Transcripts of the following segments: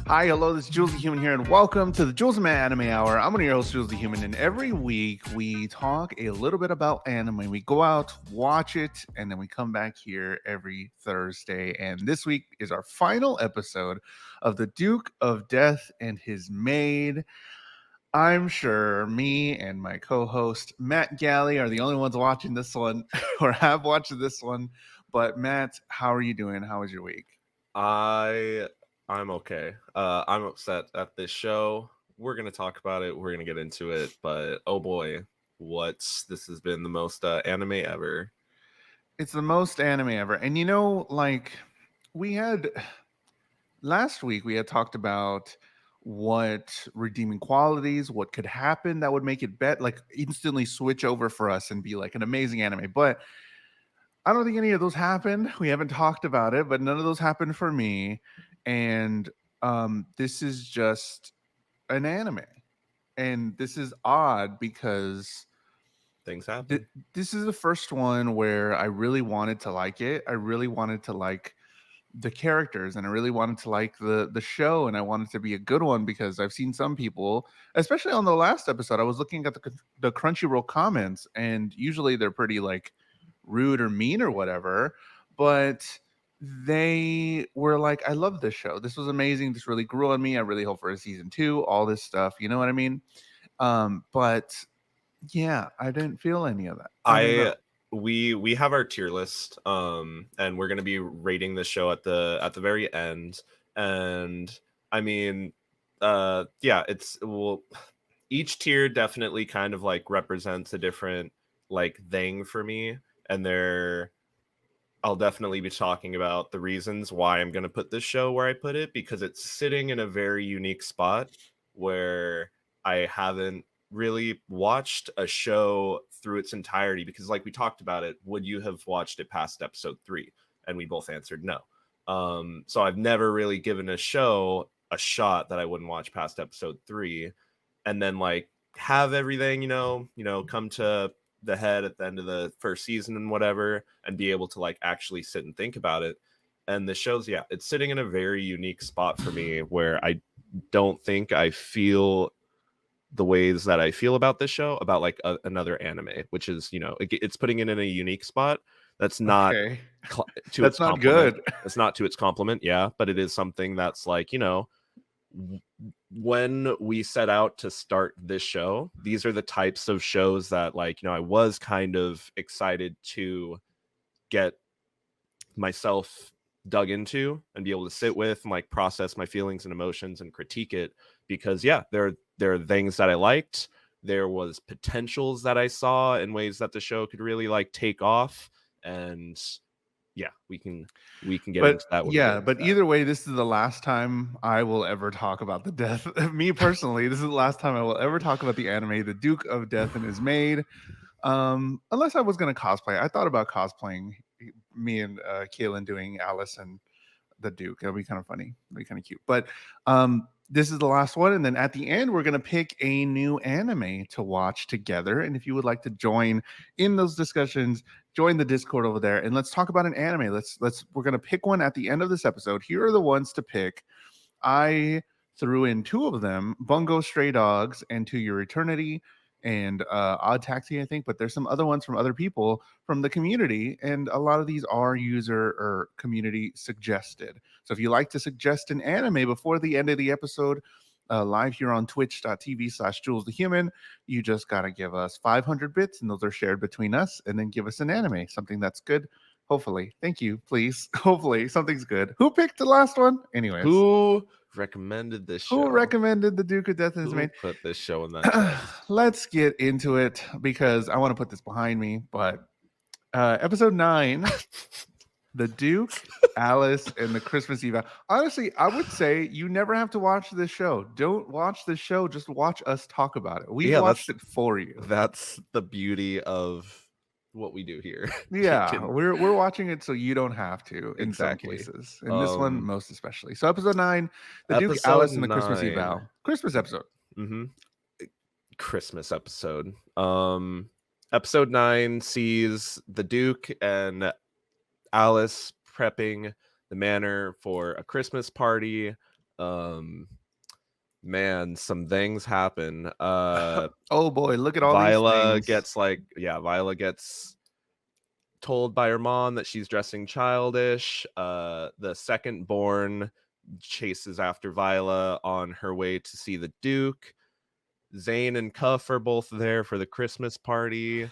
Hi, hello, this is Jules the Human here, and welcome to the JulesTheHuman Anime Hour. I'm one of your hosts, Jules the Human, and every week we talk a little bit about anime. We go out, watch it, and then we come back here every Thursday. And this week is our final episode of The Duke of Death and His Maid. I'm sure me and my co-host Matt Galley are the only ones watching this one or have watched this one. But Matt, how are you doing? How was your week? I'm okay. I'm upset at this show. We're gonna talk about it. We're gonna get into it, but oh boy, this has been the most anime ever. It's the most anime ever. And we had last week we had talked about what redeeming qualities, what could happen that would make it like instantly switch over for us and be like an amazing anime. But I don't think any of those happened. We haven't talked about it, but none of those happened for me. And this is just an anime. And this is odd because Things happen. this is the first one where I really wanted to like it. I really wanted to like the characters, and I really wanted to like the show, and I wanted to be a good one because I've seen some people, especially on the last episode. I was looking at the Crunchyroll comments, and usually they're pretty like rude or mean or whatever, but they were like, I love this show. This was amazing. This really grew on me. I really hope for a season 2, all this stuff. You know what I mean? But yeah, I didn't feel any of that. I don't know. We have our tier list, and we're gonna be rating the show at the very end. And I mean, yeah, each tier definitely kind of like represents a different like thing for me, and I'll definitely be talking about the reasons why I'm gonna put this show where I put it, because it's sitting in a very unique spot where I haven't really watched a show through its entirety, because like we talked about it, would you have watched it past episode 3? And we both answered no. So I've never really given a show a shot that I wouldn't watch past episode 3, and then like have everything come to the head at the end of the first season and whatever, and be able to like actually sit and think about it. And the show's, yeah, it's sitting in a very unique spot for me where I don't think I feel the ways that I feel about this show about like another anime, which is, it's putting it in a unique spot that's not Okay. to That's its not compliment. good. It's not to its compliment, yeah, but it is something that's like, when we set out to start this show, these are the types of shows that like, I was kind of excited to get myself dug into and be able to sit with and like process my feelings and emotions and critique it, because yeah, there are things that I liked. There was potentials that I saw in ways that the show could really like take off, and yeah, we can get But into that when we get yeah, into but that. either way, this is the last time I will ever talk about the death. Me personally, this is the last time I will ever talk about the anime, The Duke of Death and His Maid. Unless I was gonna cosplay. I thought about cosplaying me and Kaylin doing Alice and the Duke. It'll be kind of funny. It'll be kind of cute. But this is the last one. And then at the end, we're going to pick a new anime to watch together. And if you would like to join in those discussions, join the Discord over there and let's talk about an anime. We're going to pick one at the end of this episode. Here are the ones to pick. I threw in 2 of them, Bungo Stray Dogs and To Your Eternity, and Odd Taxi, I think, but there's some other ones from other people from the community, and a lot of these are user or community suggested. So if you like to suggest an anime before the end of the episode, live here on twitch.tv/JulesTheHuman, you just got to give us 500 bits, and those are shared between us, and then give us an anime, something that's good. Hopefully. Thank you, please. Hopefully something's good. Who picked the last one? Anyways. Who recommended this show? Who recommended The Duke of Death and His Maid? Put this show in that Let's get into it because I want to put this behind me. But episode 9, The Duke, Alice, and the Christmas Eve. Honestly, I would say you never have to watch this show. Don't watch this show. Just watch us talk about it. We watched it for you. That's the beauty of what we do here. Yeah, we're watching it so you don't have to in Exactly. some cases. In this one, most especially. So episode 9, The Duke, Alice, and the Christmas Eve. Christmas episode. Christmas episode. Episode 9 sees the Duke and Alice prepping the manor for a Christmas party. Man, some things happen. Oh boy, look at all these Viola things. gets Viola gets told by her mom that she's dressing childish. The second born chases after Viola on her way to see the Duke. Zane and Cuff are both there for the Christmas party.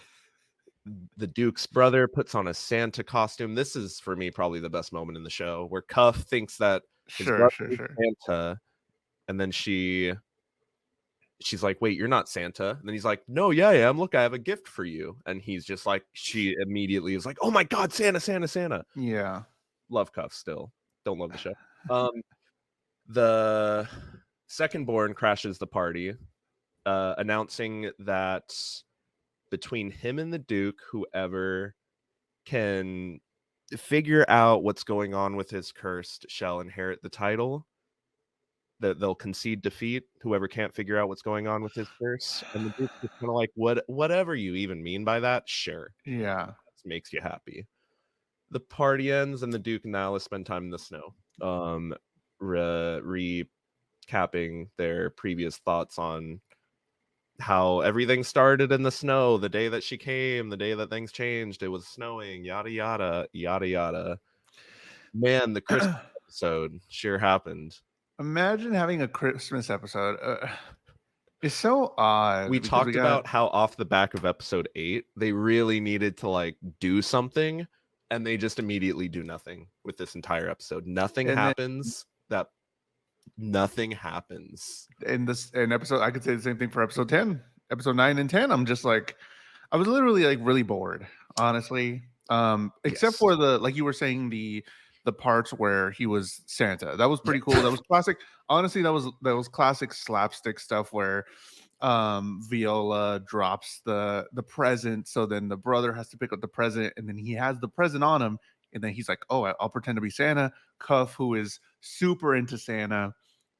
The Duke's brother puts on a Santa costume. This is, for me, probably the best moment in the show, where Cuff thinks that his Sure, brother sure, is sure. Santa, and then she's like, "Wait, you're not Santa." And then he's like, "No, yeah, I am. Look, I have a gift for you." And he's just like, she immediately is like, "Oh my god, Santa, Santa, Santa." Yeah. Love Cuff still. Don't love the show. The second born crashes the party, announcing that between him and the Duke, whoever can figure out what's going on with his cursed shall inherit the title. That they'll concede defeat. Whoever can't figure out what's going on with his curse, and the Duke's just kind of like, whatever you even mean by that, sure, Yeah. that makes you happy. The party ends, and the Duke and Alice spend time in the snow, recapping their previous thoughts on how everything started in the snow, the day that she came, the day that things changed, it was snowing, yada yada yada yada. Man, the Christmas episode sure happened. Imagine having a Christmas episode. It's so odd We because we talked got about how off the back of episode 8 they really needed to like do something, and they just immediately do nothing with this entire episode. Nothing and then happens. That nothing happens. in episode I could say the same thing for episode 10, episode 9 and 10. I'm just like I was literally like really bored, honestly. Except Yes. for the like you were saying the parts where he was Santa. That was pretty cool. That was classic. Honestly, that was classic slapstick stuff where Viola drops the present, so then the brother has to pick up the present, and then he has the present on him, and then he's like, "Oh, I'll pretend to be Santa." Cuff, who is super into Santa,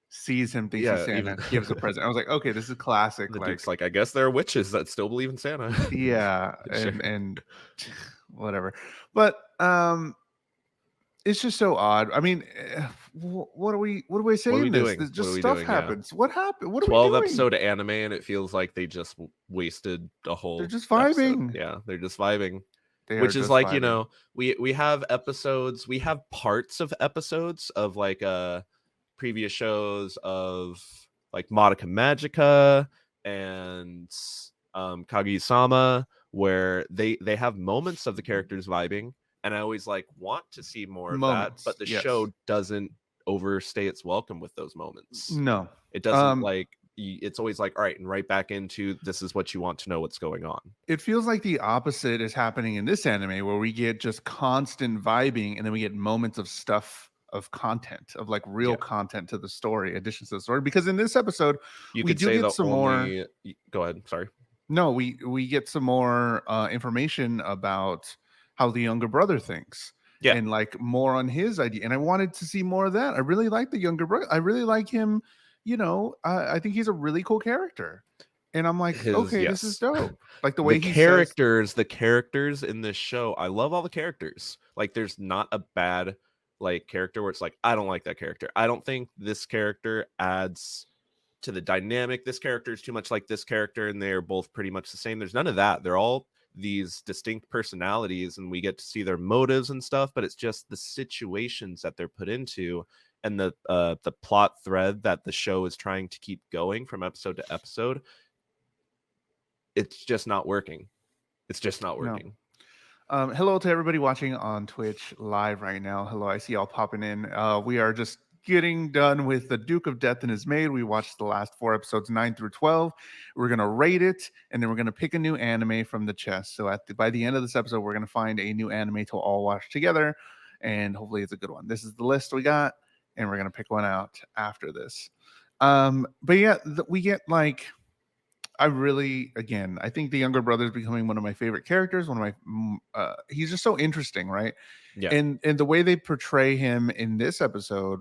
sees him, thinks he's Yeah, even Santa, gives a present. I was like, "Okay, this is classic." the Duke's Like, like, I guess there are witches that still believe in Santa. yeah, Sure. and whatever. But it's just so odd. I mean, what are we What are we saying this? doing? This What are just we stuff doing? Yeah. happens. What happened? What are we 12 doing? episode anime, and it feels like they just wasted a They're whole just episode. vibing. Yeah, they're just vibing. They are Which is just like, vibing. we have episodes, we have parts of episodes of like previous shows of like Madoka Magica and Kaguya-sama, where they have moments of the characters vibing, and I always like want to see more of that, but Moments, the yes. show doesn't overstay its welcome with those moments. No. It doesn't like it's always like, all right, and right back into this is what you want to know what's going on. It feels like the opposite is happening in this anime where we get just constant vibing and then we get moments of stuff of content, of like real Yeah. content to the story, additions to the story. Because in this episode, You we could do say get the some more. only go ahead, sorry. No, we get some more information about how the younger brother thinks. Yeah. And like more on his idea. And I wanted to see more of that. I really like the younger brother. I really like him. I think he's a really cool character. And I'm like, His okay, this is yes. dope. Like the The way he says, characters in this show, I love all the characters. Like there's not a bad like character where it's like, I don't like that character. I don't think this character adds to the dynamic. This character is too much like this character, and they're both pretty much the same. There's none of that. They're all these distinct personalities, and we get to see their motives and stuff, but it's just the situations that they're put into and the plot thread that the show is trying to keep going from episode to episode. It's just not working. It's just not working. hello to everybody watching on Twitch live right now. Hello, I see y'all popping in. We are just getting done with the Duke of Death and His Maid. We watched the last 4 episodes, 9 through 12. We're gonna rate it, and then we're gonna pick a new anime from the chest. So by the end of this episode, we're gonna find a new anime to all watch together, and hopefully it's a good one. This is the list we got, and we're gonna pick one out after this. But yeah, we get like. I think the younger brother is becoming one of my favorite characters. One of my, he's just so interesting, right? Yeah. And the way they portray him in this episode,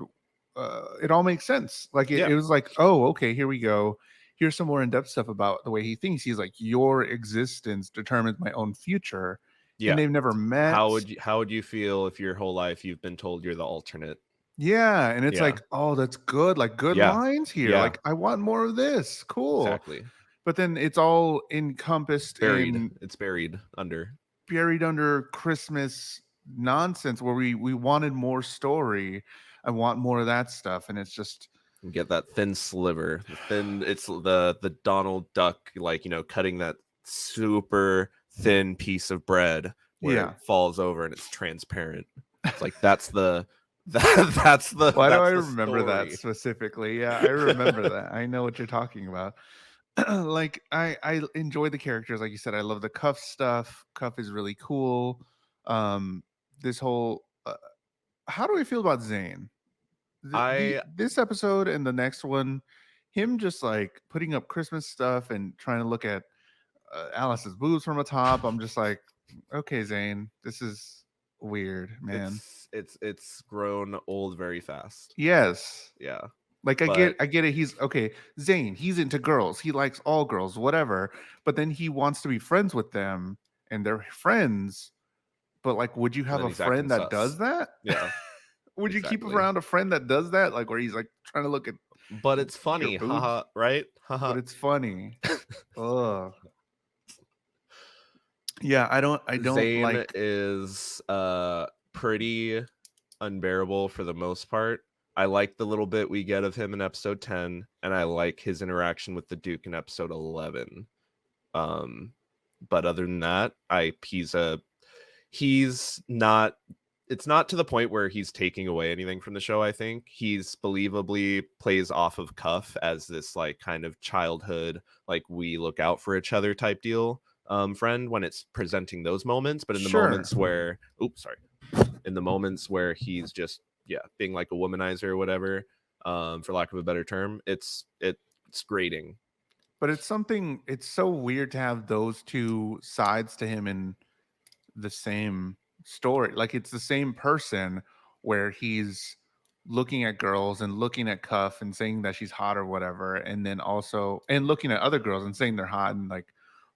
it all makes sense. Like it was like, oh, okay, here we go. Here's some more in-depth stuff about the way he thinks. He's like, your existence determines my own future. Yeah. And they've never met. How would you feel if your whole life you've been told you're the alternate? Yeah, and it's Yeah. like, oh, that's good. Like good Yeah. lines here. Yeah. Like I want more of this. Cool. Exactly. But then it's all encompassed Buried. in It's buried under. buried under Christmas nonsense where we wanted more story. I want more of that stuff. And it's just You get that thin sliver. The thin. It's the Donald Duck, like, cutting that super thin piece of bread where it yeah. falls over and it's transparent. It's like that's the that's the Why do I that's the remember that story. specifically? Yeah, I remember that. I know what you're talking about. Like I enjoy the characters. Like you said, I love the Cuff stuff. Cuff is really cool. This whole how do I feel about Zane? The I this episode and the next one, him just like putting up Christmas stuff and trying to look at Alice's boobs from the top. I'm just like, okay, Zane, this is weird, man. it's grown old very fast. Yes. Yeah. Like But I get it. He's okay. Zane, he's into girls. He likes all girls, whatever. But then he wants to be friends with them and they're friends. But like, would you and have then a he's acting friend that sus. does that? Yeah, Would you keep exactly. around a friend that does that? Like where he's like trying to look at But it's your funny, boobs? haha, right? But Haha. it's funny. Ugh. Yeah, I don't Zane like is pretty unbearable for the most part. I like the little bit we get of him in episode 10, and I like his interaction with the Duke in episode 11. Um, but other than that, he's not. It's not to the point where he's taking away anything from the show. I think he's believably plays off of Cuff as this like kind of childhood, like we look out for each other type deal, friend when it's presenting those moments. But in the sure. moments where, oops, sorry, in the moments where he's just being like a womanizer or whatever, for lack of a better term, it's grating. But it's so weird to have those two sides to him in the same story. Like it's the same person where he's looking at girls and looking at Cuff and saying that she's hot or whatever, and then also and looking at other girls and saying they're hot and like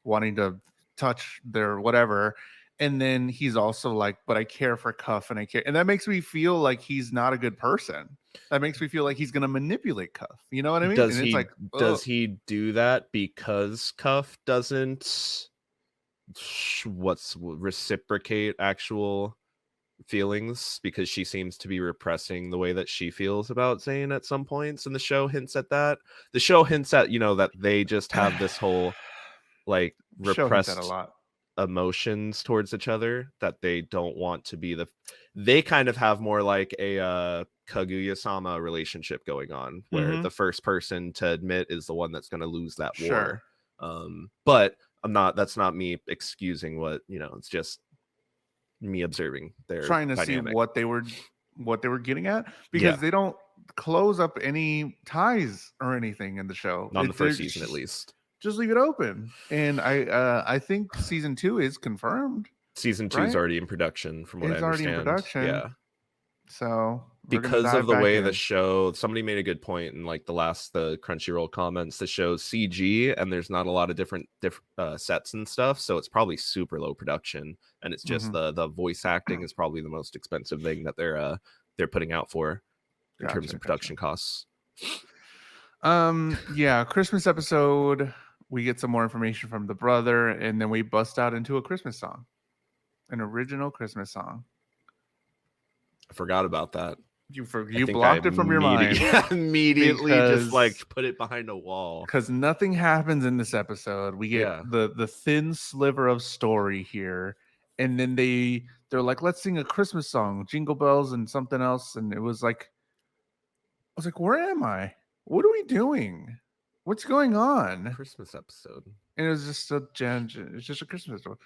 wanting to touch their whatever. And then he's also like, but I care for Cuff and I care. And that makes me feel like he's not a good person. That makes me feel like he's gonna manipulate Cuff. You know what I mean? Does And it's he like, oh, does he do that because Cuff doesn't reciprocate actual feelings, because she seems to be repressing the way that she feels about Zayn at some points, and the show hints at that. The show hints at, that they just have this whole like show hints at a repressed lot. emotions towards each other, that they don't want to be they kind of have more like a Kaguya-sama relationship going on, where Mm-hmm. the first person to admit is the one that's going to lose that war. Sure. But that's not me excusing what, it's just me observing their Trying to see dynamic. what they were getting at Yeah, because they don't close up any ties or anything in the show. on the They're first season at least. just leave it open. And I think season 2 is confirmed, Season 2 is right? already in production, from what I It's already in understand. production. Yeah. So we're gonna Because of dive the back way the in. show, somebody made a good point in like the Crunchyroll comments. The show's CG and there's not a lot of different sets and stuff, so it's probably super low production, and it's just Mhm. the voice acting is probably the most expensive thing that they're putting out for in terms Gotcha, of gotcha. production costs. Yeah, Christmas episode. We get some more information from the brother, and then we bust out into a Christmas song, an original Christmas song. I forgot about that. I You think I blocked it from your mind immediately just like because put it behind a wall. nothing happens in this episode. We get Yeah. the thin sliver of story here, and then they're like, let's sing a Christmas song, Jingle Bells and something else, and it was like, I was like, where am I? What are we doing? What's going on? Christmas episode. And it was just it's just a Christmas episode.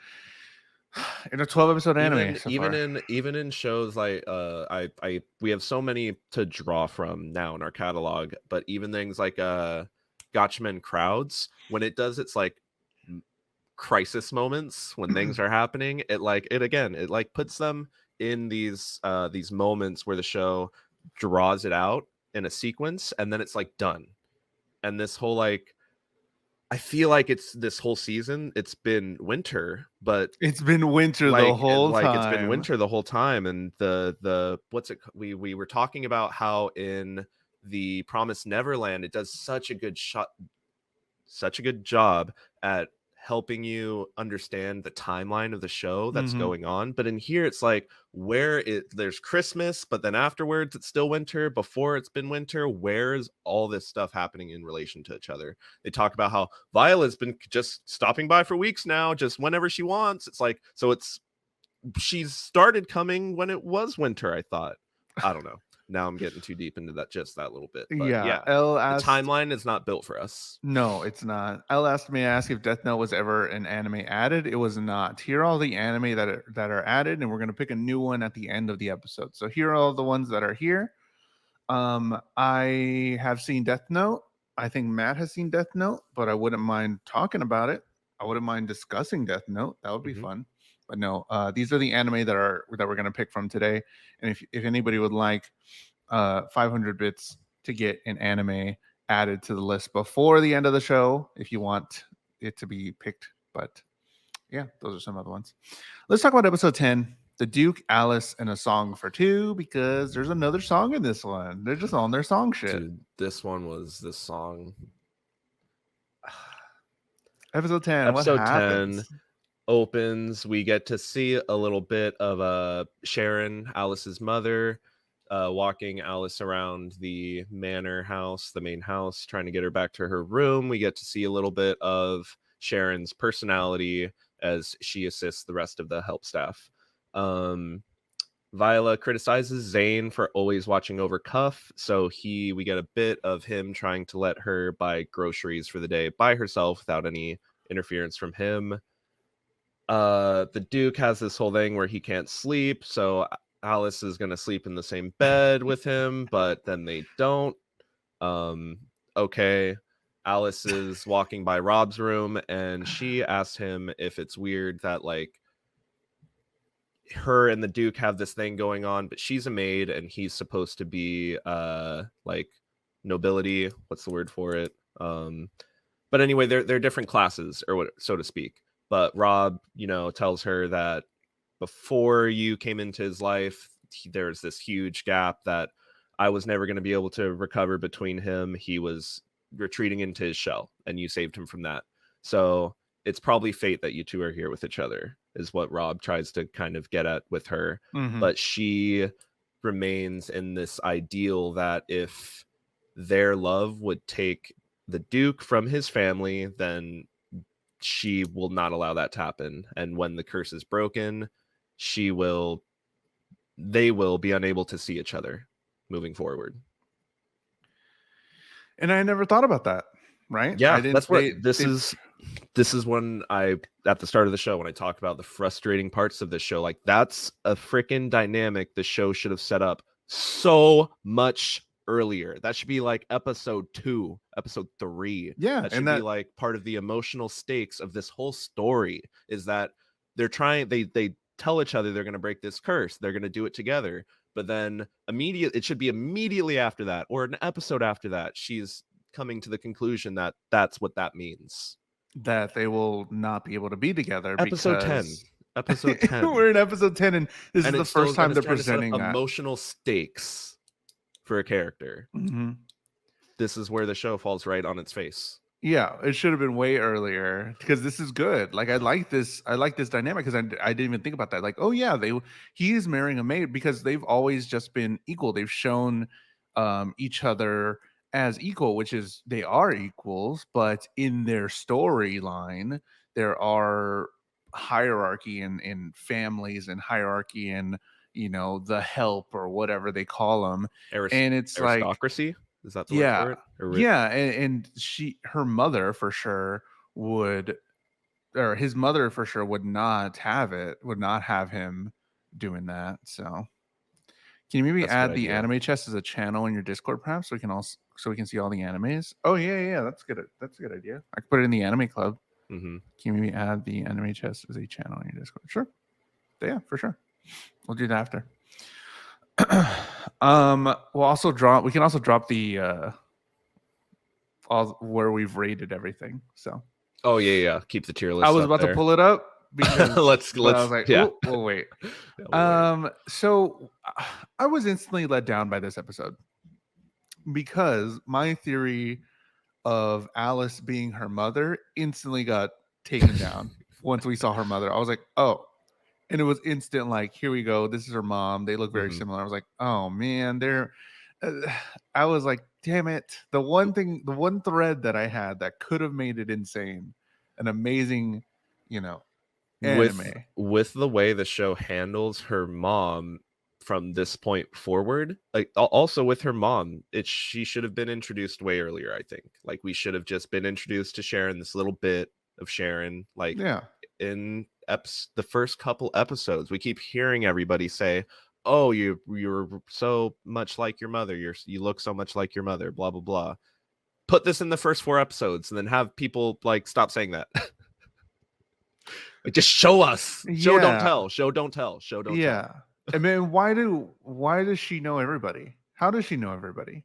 In a 12-episode anime so far. Even in shows like I we have so many to draw from now in our catalog, but even things like Gotchaman Crowds, when it does its like crisis moments when things are happening, it puts them in these moments where the show draws it out in a sequence, and then it's like done. And this whole like, I feel like it's this whole season. It's been winter, but It's been winter the whole it's been time. winter the whole time. And the what's it? We were talking about how in the Promised Neverland, it does such a good job at helping you understand the timeline of the show that's Mhm. going on. But in here, it's like there's Christmas, but then afterwards it's still winter. Before it's been winter. Where is all this stuff happening in relation to each other? They talk about how Violet's been just stopping by for weeks now, just whenever she wants. It's like, so she's started coming when it was winter, I thought. I don't know. Now I'm getting too deep into that little bit. But Yeah, yeah, Elle the asked. timeline is not built for us. No, it's not. Elle asked me to ask if Death Note was ever an anime added. It was not. Here are all the anime that are added, and we're gonna pick a new one at the end of the episode. So here are all the ones that are here. I have seen Death Note. I think Matt has seen Death Note, but I wouldn't mind talking about it. I wouldn't mind discussing Death Note. That would be Mhm. fun. But no, these are the anime that we're gonna pick from today. And if anybody would like 500 bits to get an anime added to the list before the end of the show, if you want it to be picked. But yeah, those are some other ones. Let's talk about episode 10, The Duke, Alice, and a Song for Two, because there's another song in this one. They're just on their song shit. Dude, this one was this song. Episode 10, what Episode 10 happens? opens. We get to see a little bit of Sharon, Alice's mother, walking Alice around the manor house, the main house, trying to get her back to her room. We get to see a little bit of Sharon's personality as she assists the rest of the help staff. Viola criticizes Zane for always watching over Cuff, so we get a bit of him trying to let her buy groceries for the day by herself without any interference from him. The Duke has this whole thing where he can't sleep, so Alice is going to sleep in the same bed with him, but then they don't. Okay. Alice is walking by Rob's room, and she asks him if it's weird that like her and the Duke have this thing going on, but she's a maid and he's supposed to be like nobility. What's the word for it? But anyway, they're different classes, or what, so to speak. But Rob, tells her that before you came into his life, there's this huge gap that I was never going to be able to recover between him. He was retreating into his shell, and you saved him from that. So it's probably fate that you two are here with each other, is what Rob tries to kind of get at with her. Mhm. But she remains in this ideal that if their love would take the Duke from his family, then she will not allow that to happen. And when the curse is broken, they will be unable to see each other moving forward. And I never thought about that, right? I Yeah, didn't that's what they this is when I, at the start of the show, when I talked about the frustrating parts of this show, like that's a freaking dynamic the show should have set up so much earlier. That should be like episode 2, episode 3. yeah, That and should be that like part of the emotional stakes of this whole story, is that they tell each other they're going to break this curse, they're going to do it together, but then it should be immediately after that, or an episode after that, she's coming to the conclusion that that's what that means. that they will not be able to be together Episode 10. because Episode 10. we're in episode 10 and this is And the first time it's they're trying to set up presenting that. emotional stakes for a character. Mhm. This is where the show falls right on its face. Yeah, it should have been way earlier because this is good. Like I like this. I like this dynamic because I didn't even think about that. Like, oh yeah, he is marrying a maid because they've always just been equal. They've shown each other as equal, which is they are equals, but in their storyline there are hierarchy in families and hierarchy in the help or whatever they call them, and it's like Aristocracy? Is that the word yeah, for it? yeah, and her mother for sure would, or his mother for sure would not have it, would not have him doing that. So, can you maybe That's a good add the idea. anime chest as a channel in your Discord, perhaps, so we can see all the animes? Oh yeah, that's good. That's a good idea. I could put it in the anime club. Mm-hmm. Can you maybe add the anime chest as a channel in your Discord? Sure. Yeah, for sure. We'll do that after. We'll also drop. We can also drop the all where we've rated everything. So Oh yeah. Keep the tier I list was up about to there. pull it up because, but I was like, yeah. oh, we'll wait. Yeah, we'll wait. So I was instantly let down by this episode because my theory of Alice being her mother instantly got taken down once we saw her mother. I was like, oh, and it was instant. Like, here we go. This is her mom. They look very Mhm. similar. I was like, oh man, they're. I was like, damn it. The one thread that I had that could have made it insane, an amazing, anime. With the way the show handles her mom from this point forward, like also with her mom, she should have been introduced way earlier. I think like we should have just been introduced to Sharon, this little bit of Sharon, like Yeah, in the first couple episodes. We keep hearing everybody say, oh, you're so much like your mother, you look so much like your mother, blah blah blah. Put this in the first 4 episodes and then have people like stop saying that. Like, just show us. Show don't yeah, tell. Show don't tell. Show don't tell. yeah. I mean, why does she know everybody? How does she know everybody?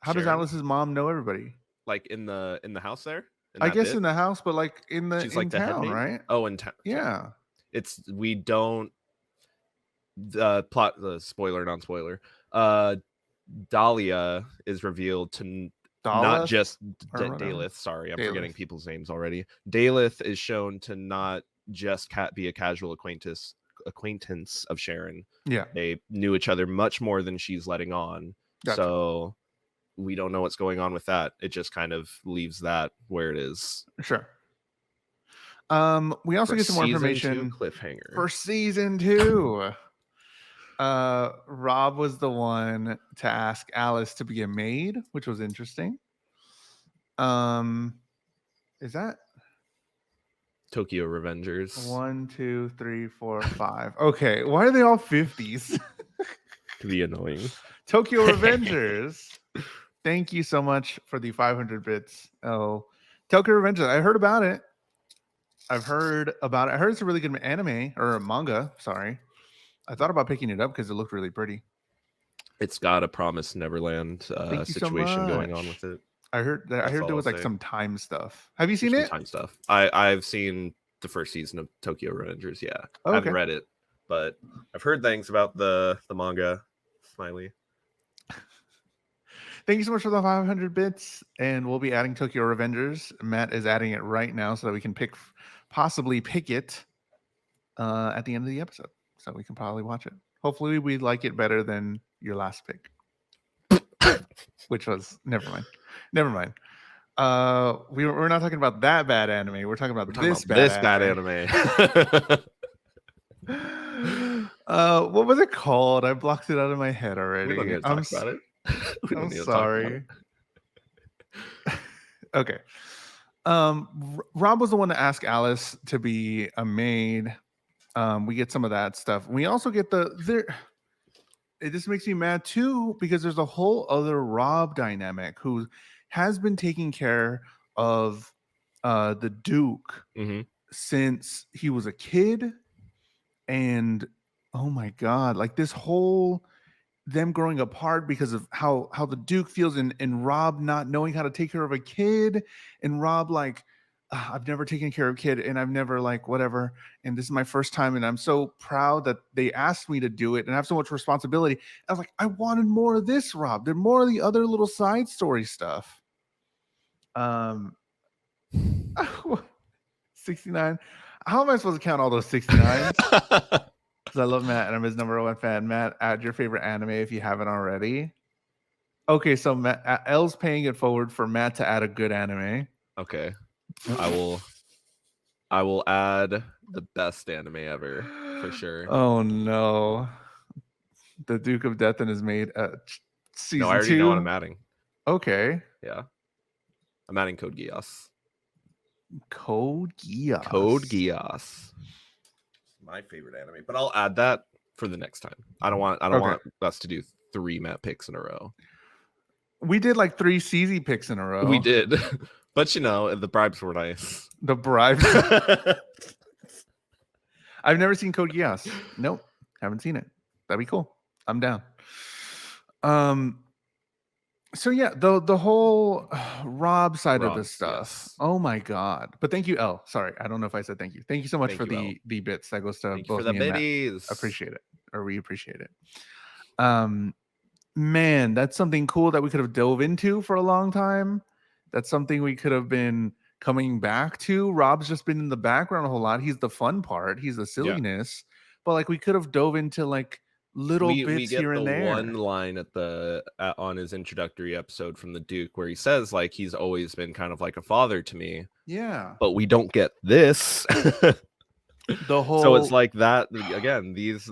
How does Sharon, Alice's mom know everybody? like in the house there, in I that guess bit, in the house, but like she's in like the head town, maid. right? Oh, in town. Yeah. It's we don't plot the spoiler non-spoiler. Dahlia is revealed to not Dallas just or whatever. Daleth. Sorry, I'm Daleth. forgetting people's names already. Daleth is shown to not just be a casual acquaintance of Sharon. Yeah. They knew each other much more than she's letting on. Gotcha. So we don't know what's going on with that. It just kind of leaves that where it is. Sure. We also For get some more season information 2 cliffhanger. for season 2. Rob was the one to ask Alice to be a maid, which was interesting. Is that Tokyo Revengers? 1, 2, 3, 4, 5? Okay, why are they all 50s? To be annoying. Tokyo Revengers. Thank you so much for the 500 bits. Oh, Tokyo Revengers. I heard about it. I heard it's a really good anime or a manga. Sorry. I thought about picking it up because it looked really pretty. It's got a Promised Neverland situation going on with it. I heard there was like some time stuff. Have you seen it? Time stuff. I've seen the first season of Tokyo Revengers. Yeah, okay. I haven't read it, but I've heard things about the manga. Smiley. Thank you so much for the 500 bits, and we'll be adding Tokyo Revengers. Matt is adding it right now so that we can possibly pick it at the end of the episode, so we can probably watch it. Hopefully, we like it better than your last pick, which was never mind. We're not talking about that bad anime. We're talking about this bad anime. What was it called? I blocked it out of my head already. We don't need to talk about it. I'm sorry. Okay. Rob was the one to ask Alice to be a maid. We get some of that stuff. We also get it just makes me mad too because there's a whole other Rob dynamic who has been taking care of the Duke since he was a kid, and oh my god, like this whole them growing apart because of how the Duke feels and Rob not knowing how to take care of a kid, and Rob like, I've never taken care of a kid and I've never like whatever, and this is my first time and I'm so proud that they asked me to do it and I have so much responsibility. I was like, I wanted more of this, Rob. There's more of the other little side story stuff. 69. How am I supposed to count all those 69s? Because I love Matt and I'm his number 1 fan. Matt, add your favorite anime if you haven't already. Okay, so Matt, L's paying it forward for Matt to add a good anime. Okay, I will add the best anime ever for sure. Oh no, the Duke of Death and is made season 2. No, I already know what I'm adding. Okay. Yeah, I'm adding Code Geass. Code Geass. My favorite anime, but I'll add that for the next time. I don't want us to do 3 Matt picks in a row. We did like 3 CZ picks in a row. We did, but the bribes were nice. The bribes. I've never seen Code Geass. Nope, haven't seen it. That'd be cool. I'm down. So yeah, the whole Rob side of the Rob, stuff. yes. Oh my god! But thank you, L. Sorry, I don't know if I said thank you. Thank you so much Thank for you, L. the bits. That goes to Thank you for both the me and Matt. biddies. Appreciate it, or we appreciate it. Man, that's something cool that we could have dove into for a long time. That's something we could have been coming back to. Rob's just been in the background a whole lot. He's the fun part. He's the Yeah. silliness. But like we could have dove into like little We bits get here the and one there. line at the on his introductory episode from the Duke where he says like he's always been kind of like a father to me, Yeah. but we don't get this. The So it's whole like that again. These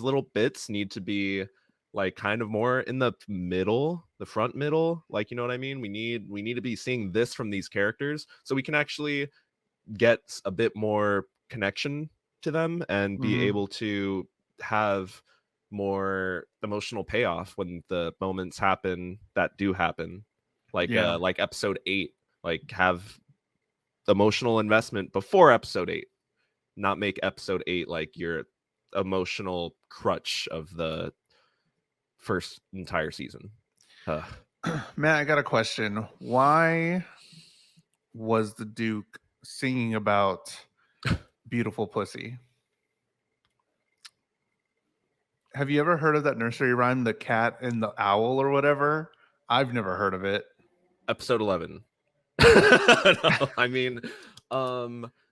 little bits need to be like kind of more in the middle, the front middle. Like, you know what I mean? We need to be seeing this from these characters so we can actually get a bit more connection to them and be Mhm. able to have more emotional payoff when the moments happen that do happen. Yeah. Like episode 8, like have emotional investment before episode 8, not make episode 8 like your emotional crutch of the first entire season. Matt, I got a question. Why was the Duke singing about beautiful pussy? Have you ever heard of that nursery rhyme, The Cat and the Owl or whatever? I've never heard of it. Episode 11. No, I mean,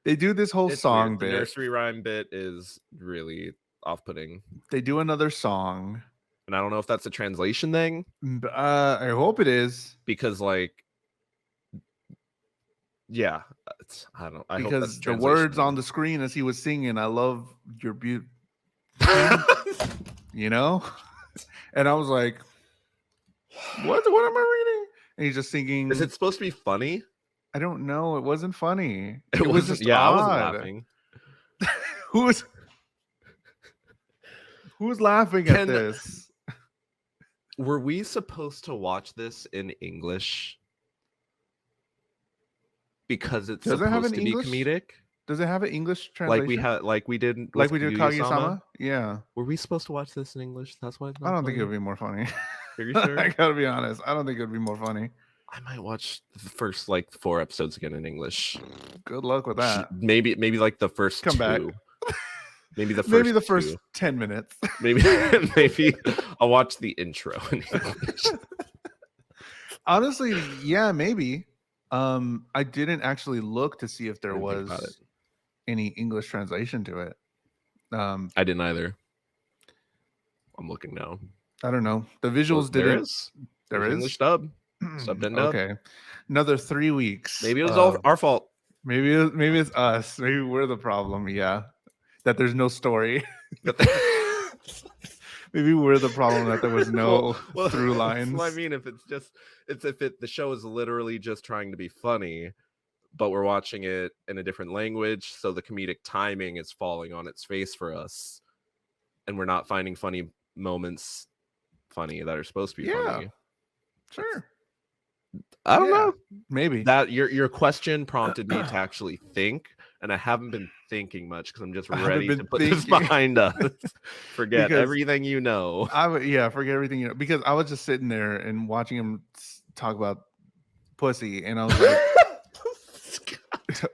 They do this whole it's weird. song The bit. nursery rhyme bit is really off-putting, They do another song. and I don't know if that's a translation thing I hope it is because, like, yeah, I don't. I hope that's a because the translation words on thing. the screen as he was singing, I love your beauty, you know? And I was like, what am I reading? And he's just singing. Is it supposed to be funny? I don't know. It wasn't funny. It It was wasn't. just Yeah, I wasn't odd. laughing. Who was laughing at this? Were we supposed to watch this in English? Because it's Does it have supposed an to be English? comedic? Does it have an English translation? Like we did Like with we did Kaguya-sama? Kaguya-sama? Yeah. Were we supposed to watch this in English? That's why it's not I don't think it funny? would be more funny. Are you sure? I gotta be honest. I don't think it would be more funny. I might watch the first like 4 episodes again in English. Good luck with that. Maybe like the first Come 2. back. Maybe the first Maybe the first 2. 10 minutes. Maybe I'll watch the intro in English. Honestly, yeah, maybe. I didn't actually look to see if there I didn't think about it. was any English translation to it. I didn't either. I'm looking now. I don't know. The visuals There didn't. is. There There's is English dub. Subbed and dubbed. Okay. Another 3 weeks. Maybe it was all our fault. Maybe it's us. Maybe we're the problem. Yeah. That there's no story. Maybe we're the problem that there was no through lines. Well, I mean, if the show is literally just trying to be funny, but we're watching it in a different language, so the comedic timing is falling on its face for us, and we're not finding funny moments funny that are supposed to be funny. Sure. I don't know. Maybe That your question prompted me to actually think, and I haven't been thinking much because I'm just ready to put this behind us. Forget everything you know. Forget everything you know. Because I was just sitting there and watching him talk about pussy, and I was like,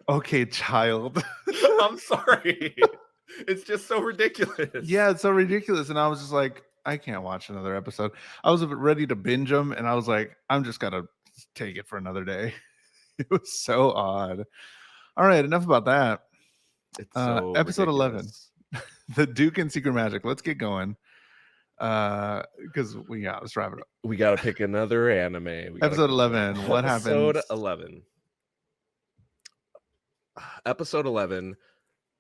okay, child. I'm sorry. It's just so ridiculous. Yeah, it's so ridiculous. And I was just like, I can't watch another episode. I was ready to binge them, and I was like, I'm just gonna take it for another day. It was so odd. All right, enough about that. It's so episode ridiculous. 11, the Duke and Secret Magic. Let's get going. Because let's wrap it up. We gotta pick another anime. Episode 11. What happens? Episode 11. Episode 11.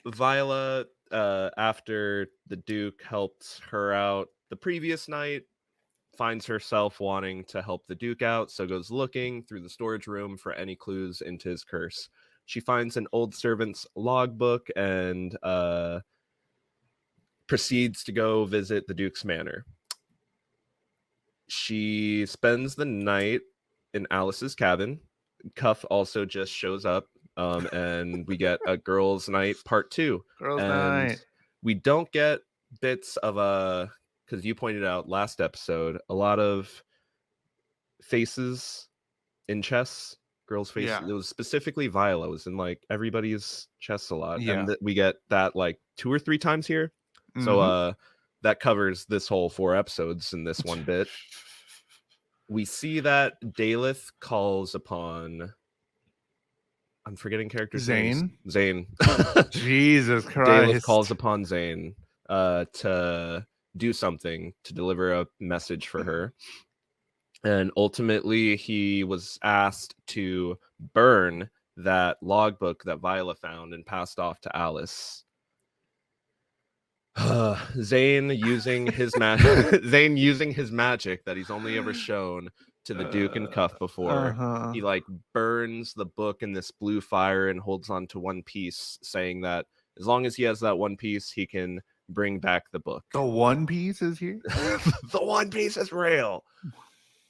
Viola, after the Duke helped her out the previous night, finds herself wanting to help the Duke out, so goes looking through the storage room for any clues into his curse. She finds an old servant's logbook and proceeds to go visit the Duke's manor. She spends the night in Alice's cabin. Cuff also just shows up, and we get a girls' night part 2. Girls' night. We don't get bits of because you pointed out last episode, a lot of faces in chess, girls' faces. Yeah. It was specifically Viola. It was in like everybody's chests a lot, Yeah. and we get that like 2 or 3 times here. So Mm-hmm. that covers this whole 4 episodes in this one bit. We see that Daleth calls upon, I'm forgetting characters' names. Zane. Zane. Jesus Daleth Christ. calls upon Zane to do something, to deliver a message for her. And ultimately, he was asked to burn that logbook that Viola found and passed off to Alice. Zane using his Zane using his magic that he's only ever shown to the Duke and Cuff before. Uh-huh. He like burns the book in this blue fire and holds on to one piece, saying that as long as he has that one piece, he can bring back the book. The One Piece is here. The One Piece is real.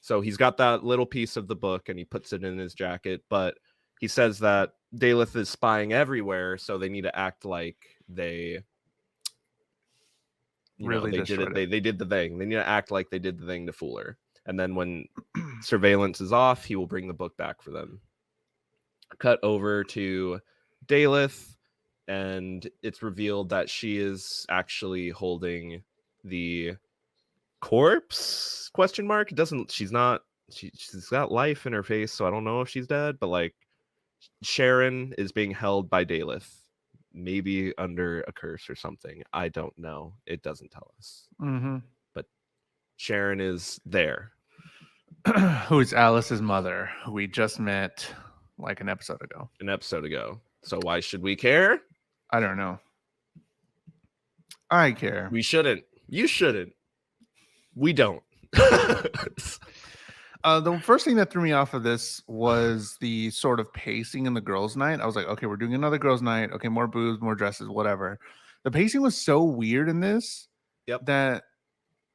So he's got that little piece of the book and he puts it in his jacket, but he says that Daleth is spying everywhere, so they need to act like they Really they did it. destroyed it. They did the thing. They need to act like they did the thing to fool her. And then when surveillance is off, he will bring the book back for them. Cut over to Daleth, and it's revealed that she is actually holding the corpse? Question mark. It doesn't. She's not. She's got life in her face, so I don't know if she's dead. But like, Sharon is being held by Daleth, maybe under a curse or something. I don't know. It doesn't tell us. Mm-hmm. But Sharon is there. Who is Alice's mother, who we just met like an episode ago. So why should we care? I don't know. I care. We shouldn't. You shouldn't. We don't. The first thing that threw me off of this was the sort of pacing in the girls' night. I was like, okay, we're doing another girls' night. Okay, more boobs, more dresses, whatever. The pacing was so weird in this. Yep. That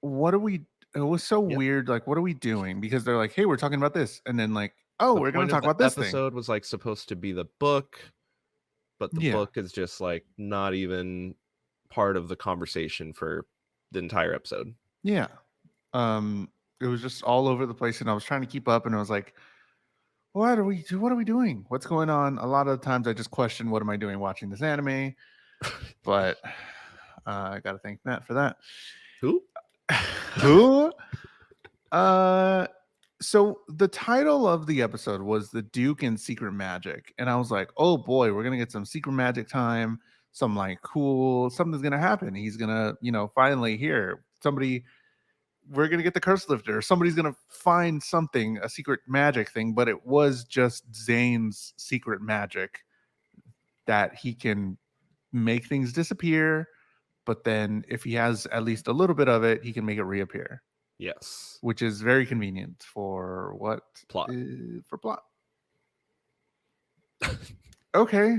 it was so weird. Like, what are we doing? Because they're like, hey, we're talking about this. And then like, oh, we're going to talk about this thing. The episode was like supposed to be the book, but the book is just like not even part of the conversation for the entire episode. Yeah. It was just all over the place, and I was trying to keep up, and I was like, what are we doing? What's going on? A lot of times I just question, what am I doing watching this anime? But I gotta thank Matt for that. Who? So the title of the episode was The Duke and Secret Magic, and I was like, oh boy, we're gonna get some secret magic time, some like cool, something's gonna happen. He's gonna, finally here, we're gonna get the curse lifter. Somebody's gonna find something, a secret magic thing, but it was just Zane's secret magic that he can make things disappear, but then if he has at least a little bit of it, he can make it reappear. Yes, which is very convenient for what plot? For plot. Okay.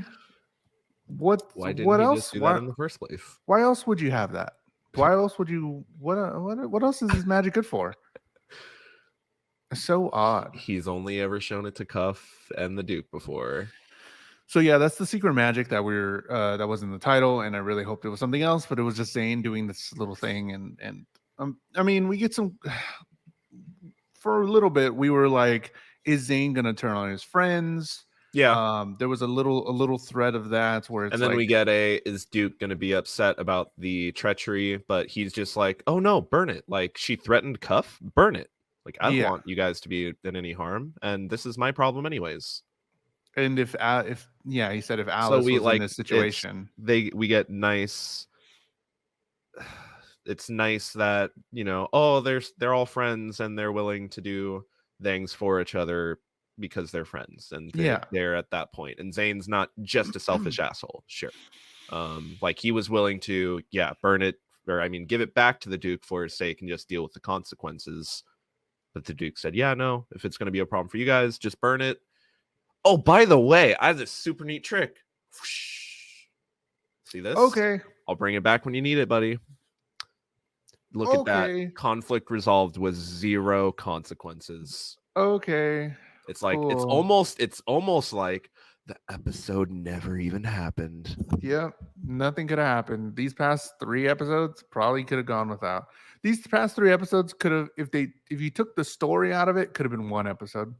Why didn't what he else? just do that in the first place? Why else would you have that? Why else would you? What else is this magic good for? So odd. He's only ever shown it to Cuff and the Duke before. So yeah, that's the secret magic that that was in the title, and I really hoped it was something else, but it was just Zane doing this little thing, and I mean, we get some for a little bit. We were like, is Zane gonna turn on his friends? Yeah. There was a little thread of that where it's, and then like, we get is Duke going to be upset about the treachery, but he's just like, oh no, burn it. Like, she threatened Cuff, burn it. Like, I don't want you guys to be in any harm, and this is my problem anyways. And if he said if Alice was in this situation, we get nice. It's nice that, they're all friends and they're willing to do things for each other because they're friends, and they're at that point. And Zane's not just a selfish asshole. Sure. Like, he was willing to, burn it, or I mean, give it back to the Duke for his sake and just deal with the consequences. But the Duke said, yeah, no, if it's going to be a problem for you guys, just burn it. Oh, by the way, I have this super neat trick. See this? Okay. I'll bring it back when you need it, buddy. Look at that. Conflict resolved with 0 consequences. Okay. It's like, it's almost like the episode never even happened. Yeah, nothing could have happened. These past 3 episodes probably could have gone without. These past 3 episodes could have, if you took the story out of it, could have been 1 episode.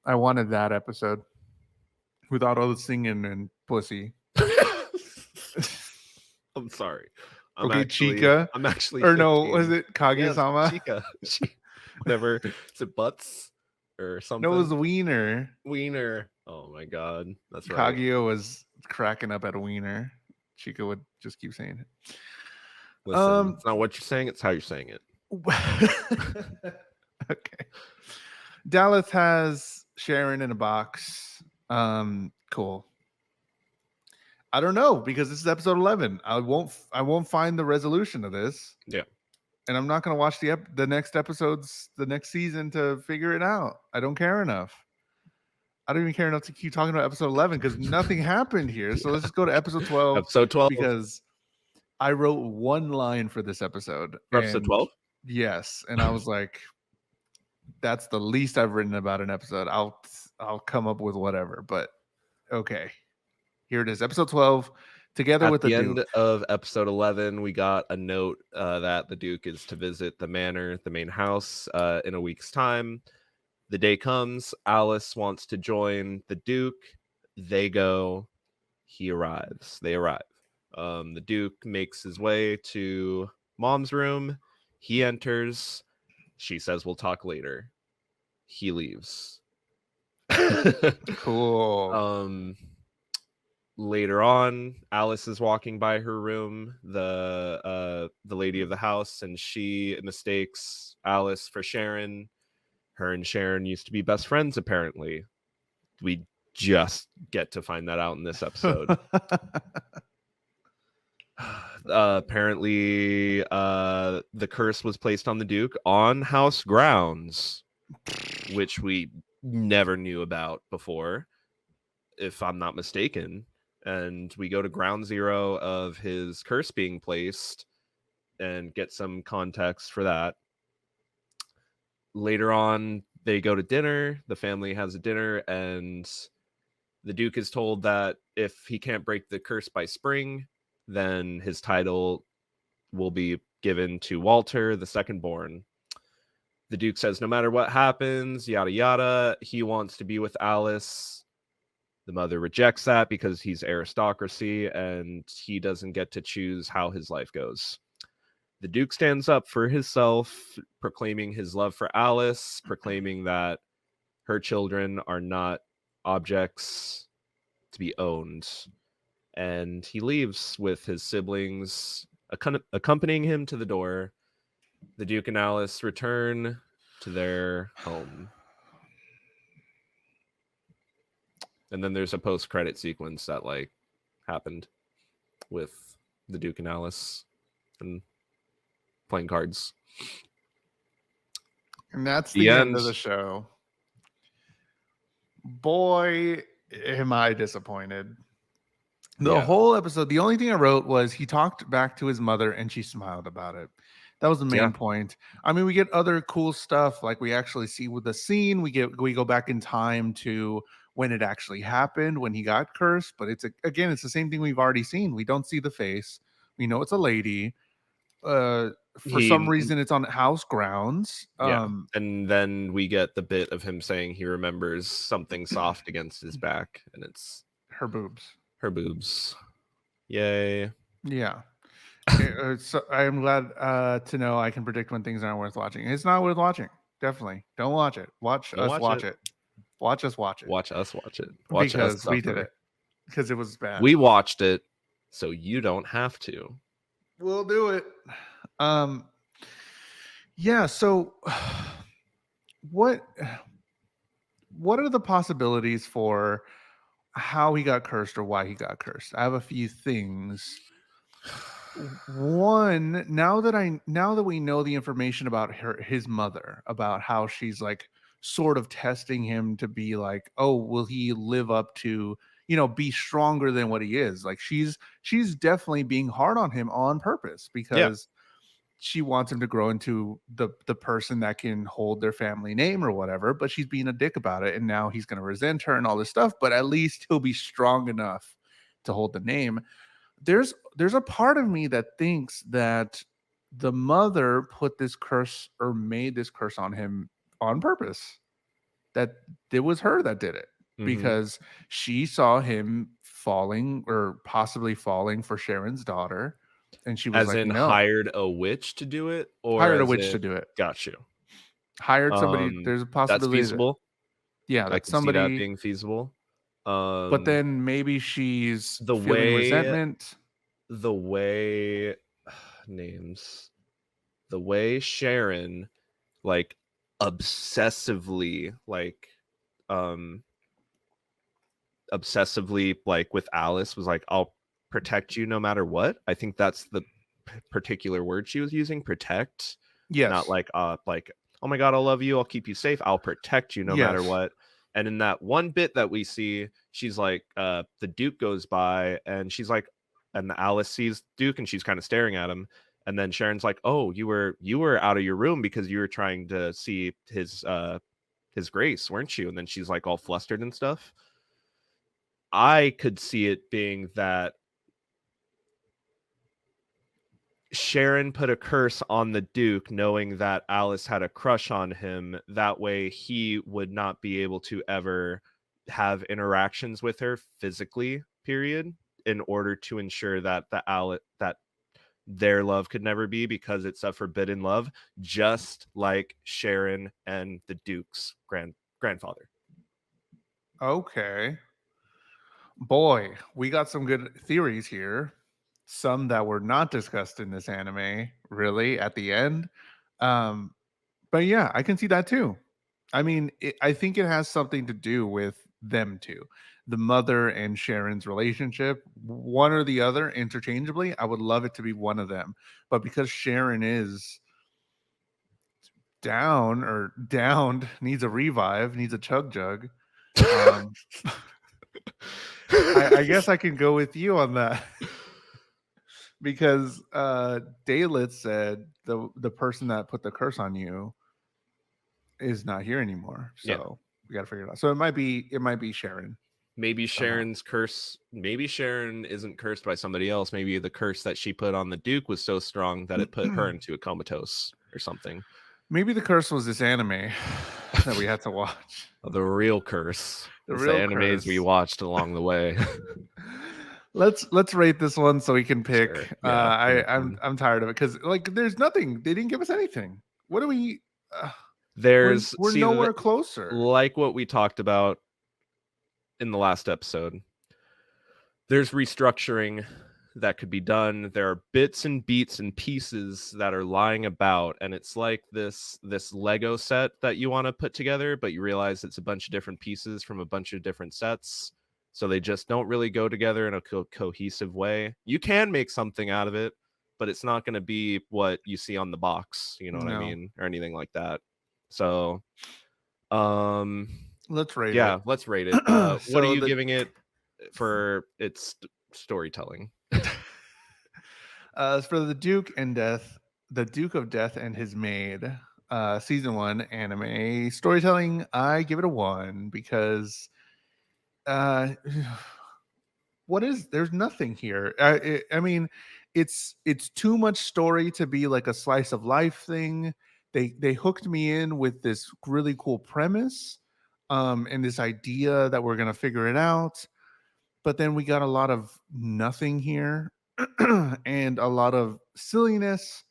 I wanted that episode without all the singing and pussy. I'm sorry. Okay, Chica. I'm actually Or no, 15. was it Yes, Kaguya-sama? Chica. Whatever. Is it Butts or something? No, it was Wiener. Wiener. Oh my god. That's right. Kaguya was cracking up at Wiener. Chica would just keep saying it. Listen, it's not what you're saying, it's how you're saying it. Okay. Dallas has Sharon in a box. Cool. I don't know, because this is episode 11. I won't find the resolution of this. Yeah. And I'm not going to watch the next episodes, the next season, to figure it out. I don't care enough. I don't even care enough to keep talking about episode 11 because nothing happened here. So let's just go to episode 12. Episode 12. Because I wrote 1 line for this episode. For episode 12? Yes. And I was like, that's the least I've written about an episode. I'll come up with whatever. But okay. Here it is. Episode 12. Together with the end Duke. of episode 11, we got a note that the Duke is to visit the manor, the main house, in a week's time. The day comes. Alice wants to join the Duke. They go. He arrives. They arrive. The Duke makes his way to Mom's room. He enters. She says, "We'll talk later." He leaves. Cool. Later on, Alice is walking by her room, the lady of the house, and she mistakes Alice for Sharon. Her and Sharon used to be best friends, apparently. We just get to find that out in this episode. Apparently, the curse was placed on the Duke on house grounds, which we never knew about before, if I'm not mistaken. And we go to ground zero of his curse being placed and get some context for that. Later on, they go to dinner. The family has a dinner, and the Duke is told that if he can't break the curse by spring, then his title will be given to Walter, the second born. The Duke says no matter what happens, yada yada, he wants to be with Alice. The mother rejects that because he's aristocracy and he doesn't get to choose how his life goes. The Duke stands up for himself, proclaiming his love for Alice, proclaiming that her children are not objects to be owned. And he leaves with his siblings accompanying him to the door. The Duke and Alice return to their home. And then there's a post-credit sequence that happened with the Duke and Alice and playing cards. And that's the end of the show. Boy, am I disappointed. The whole episode, the only thing I wrote was he talked back to his mother and she smiled about it. That was the main point. I mean, we get other cool stuff, like we actually see with the scene. We go back in time to when it actually happened, when he got cursed. But it's the same thing we've already seen. We don't see the face. We know it's a lady. For some reason, it's on house grounds. And then we get the bit of him saying he remembers something soft against his back, and it's her boobs. Her boobs. Yay. Yeah. So I'm glad to know I can predict when things aren't worth watching. It's not worth watching. Definitely. Don't watch it. Watch us watch it. Watch us watch it. Watch us watch it. Watch because we did it. Because it was bad. We watched it, so you don't have to. We'll do it. Yeah, so what are the possibilities for how he got cursed or why he got cursed? I have a few things. One, now that we know the information about his mother, about how she's sort of testing him to be oh, will he live up to, be stronger than what he is? She's definitely being hard on him on purpose because she wants him to grow into the person that can hold their family name or whatever, but she's being a dick about it. And now he's going to resent her and all this stuff, but at least he'll be strong enough to hold the name. There's a part of me that thinks that the mother put this curse or made this curse on him on purpose. That it was her that did it Mm-hmm. because she saw him falling or possibly falling for Sharon's daughter, and she was As like, in "No." hired a witch to do it, or Hired a as witch in to do it. got you. Hired somebody. There's a That's possibility that, feasible. yeah, I that could see that somebody, being feasible. but Um, then maybe she's the feeling way resentment. the way names the way Sharon like obsessively um like with Alice was like, I'll protect you no matter what. I think that's the particular word she was using, protect, not Yes. like, oh my god, I'll love you, I'll keep you safe, I'll protect you no matter Yes. what. And in that one bit that we see, she's like, the Duke goes by and she's like, and Alice sees Duke and she's kind of staring at him. And then Sharon's like, oh, you were out of your room because you were trying to see his grace, weren't you? And then she's like all flustered and stuff. I could see it being that Sharon put a curse on the Duke knowing that Alice had a crush on him. That way he would not be able to ever have interactions with her physically, period, in order to ensure that that their love could never be, because it's a forbidden love, just like Sharon and the Duke's grandfather. Okay. Boy, we got some good theories here. Some that were not discussed in this anime, really, at the end. Um, but yeah, I can see that too. I mean, I think it has something to do with them two, the mother and Sharon's relationship, one or the other interchangeably. I would love it to be one of them, but because Sharon is down or downed, needs a revive, needs a chug jug. Um, I guess I can go with you on that because Dalit said the person that put the curse on you is not here anymore. Yeah. So we got to figure it out. So it might be Sharon Maybe somehow. Sharon's curse, maybe Sharon isn't cursed by somebody else. Maybe the curse that she put on the Duke was so strong that it put her into a comatose or something. Maybe the curse was this anime that we had to watch. The real curse. The It's the real animes we curse. watched along the way. Let's rate this one so we can Sure. pick. Yeah. Give me I'm tired of it because like there's nothing. They didn't give us anything. What do we? Uh, we're See, nowhere closer. like what we talked about in the last episode, there's restructuring that could be done. There are bits and beats and pieces that are lying about, and it's like this Lego set that you want to put together, but you realize it's a bunch of different pieces from a bunch of different sets, so they just don't really go together in a cohesive way. You can make something out of it, but it's not going to be what you see on the box, you know what I No. mean, or anything like that. So um Let's rate it. yeah, let's rate it. What are So you the giving it for its storytelling? for the Duke of Death and his maid, season one anime storytelling, I give it a 1 because uh there's nothing here. I mean, it's too much story to be like a slice of life thing. They hooked me in with this really cool premise, and this idea that we're gonna figure it out, but then we got a lot of nothing here and a lot of silliness.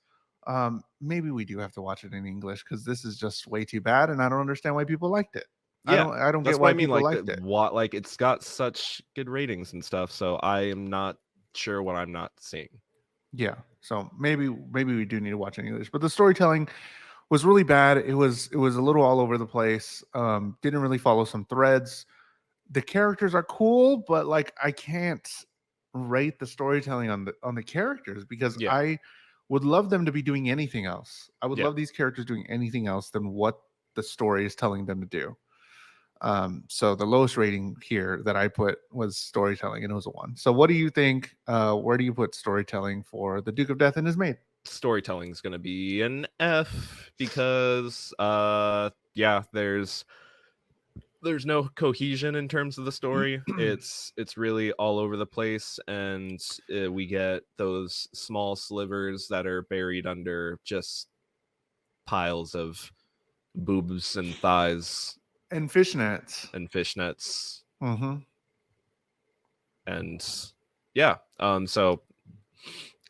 Maybe we do have to watch it in English because this is just way too bad, and I don't understand why people liked it. Yeah, I don't get that's what why I mean. people Like the liked it. what, like it's got such good ratings and stuff. So I am not sure what I'm not seeing. Yeah. So maybe we do need to watch in English. But the storytelling was really bad. It was a little all over the place. Didn't really follow some threads. The characters are cool, but like I can't rate the storytelling on the characters because Yeah, I would love them to be doing anything else. I would yeah. love these characters doing anything else than what the story is telling them to do. So the lowest rating here that I put was storytelling, and it was a 1. So what do you think? Where do you put storytelling for the Duke of Death and his maid? Storytelling is going to be an F because yeah, there's there's no cohesion in terms of the story. It's really all over the place, and we get those small slivers that are buried under just piles of boobs and thighs And fishnets. and fishnets, Mm-hmm. and yeah. So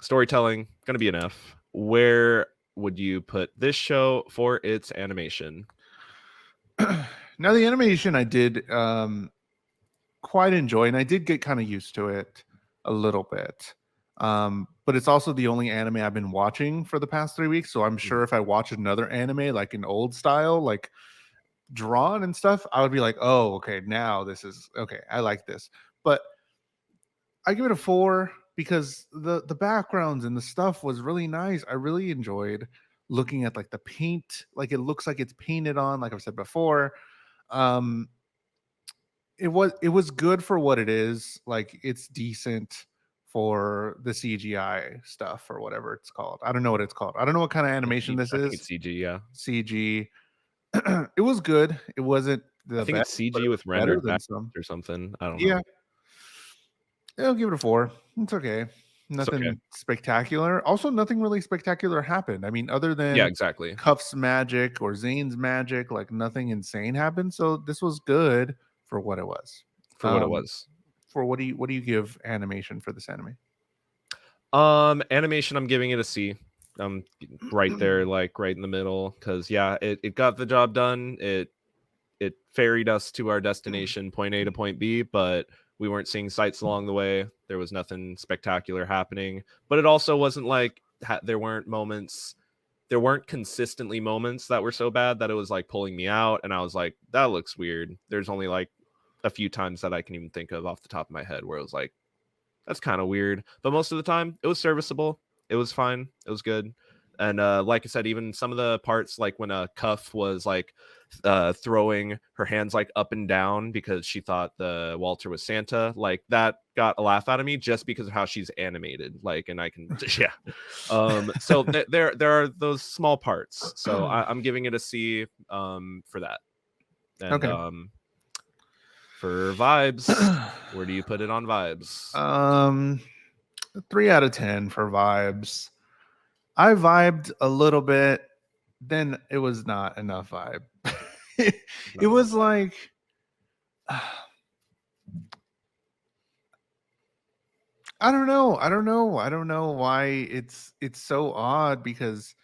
storytelling gonna be an F. Where would you put this show for its animation? Now the animation I did quite enjoy, and I did get kind of used to it a little bit. But it's also the only anime I've been watching for the past 3 weeks. So I'm sure if I watch another anime like an old style, like drawn and stuff, I would be like, oh, okay, now this is okay. I like this. But I give it a 4 because the backgrounds and the stuff was really nice. I really enjoyed looking at like the paint, like it looks like it's painted on, like I've said before. Um, it was good for what it is. Like it's decent for the CGI stuff or whatever it's called. I don't know what it's called. I don't know what kind of animation this I think is. it's CG. Yeah, CG. It was good. It wasn't I the think best, it's but CG it was with better rendered than back some. or something. I don't know. Yeah, I'll give it a 4. It's okay. It's okay. Nothing spectacular. Also, nothing really spectacular happened. I mean, other Yeah, than exactly. Cuff's magic or Zane's magic, like nothing insane happened. So this was good for what it was. For what it Um, was. for what do you give animation for this anime? Animation, I'm giving it a C. Right there, like right in the middle, because yeah, it got the job done. It ferried us to our destination, point A to point B, but we weren't seeing sights along the way. There was nothing spectacular happening, but it also wasn't like there weren't moments. There weren't consistently moments that were so bad that it was like pulling me out, and I was like, that looks weird. There's only like a few times that I can even think of off the top of my head where it was like, that's kind of weird. But most of the time, it was serviceable. It was fine. It was good. And like I said, even some of the parts, like when Cuff was like throwing her hands like up and down because she thought the Walter was Santa, like that got a laugh out of me just because of how she's animated. Like, and I can, yeah. So there are those small parts. So I'm giving it a C for that. And Okay. for vibes, where do you put it on vibes? 3 out of 10 for vibes. I vibed a little bit, then it was not enough vibe. it was like I don't know. I don't know. I don't know why it's so odd because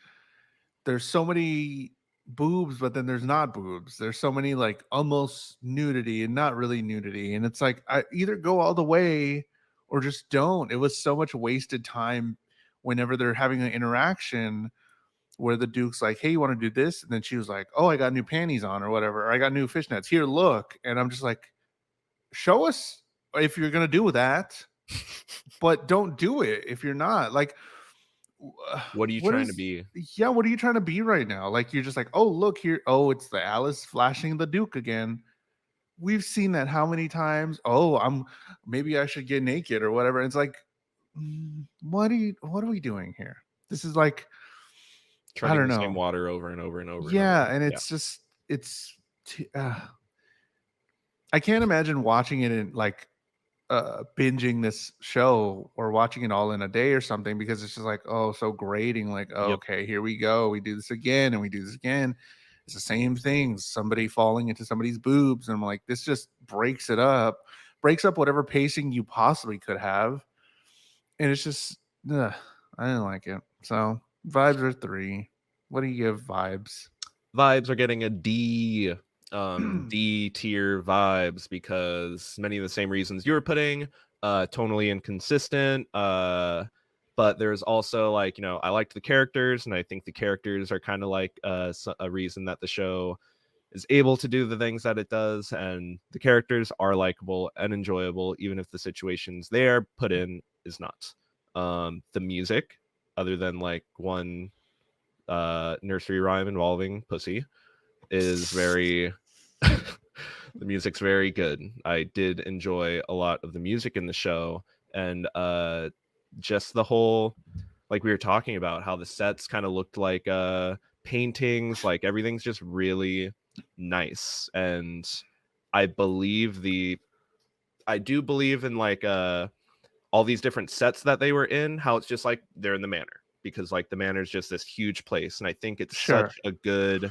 there's so many boobs, but then there's not boobs. There's so many like almost nudity and not really nudity. And it's like I either go all the way or just don't. It was so much wasted time whenever they're having an interaction where the Duke's like, hey, you want to do this? And then she was like, oh, I got new panties on or whatever. Or I got new fishnets. Here, look. And I'm just like, show us if you're gonna do that, but don't do it if you're not. Like What are you what trying to is be? yeah, what are you trying to be right now? Like you're just like, oh, look here. Oh, it's the Alice flashing the Duke again. We've seen that how many times? Oh, I'm maybe I should get naked or whatever. It's like, what are we doing here? This is like, I Treading don't the same know. water over and over and over and Yeah, over. and Yeah. it's just I can't imagine watching it in like binging this show or watching it all in a day or something because it's just like, oh, so grating. Like, oh, Yep. okay, here we go. We do this again and we do this again. It's the same things. Somebody falling into somebody's boobs. And I'm like, this just breaks up whatever pacing you possibly could have. And it's just, I didn't like it. So vibes are 3. What do you give vibes? Vibes are getting a D. D tier vibes because many of the same reasons you were putting, tonally inconsistent. But there's also like, I liked the characters, and I think the characters are kind of like a reason that the show is able to do the things that it does, and the characters are likable and enjoyable, even if the situations they are put in is not. The music, other than like one nursery rhyme involving pussy, is very the music's very good. I did enjoy a lot of the music in the show, and just the whole, like we were talking about, how the sets kind of looked like paintings, like everything's just really nice. And I do believe in like all these different sets that they were in, how it's just like they're in the manor, because like the manor is just this huge place, and I think it's Sure. such a good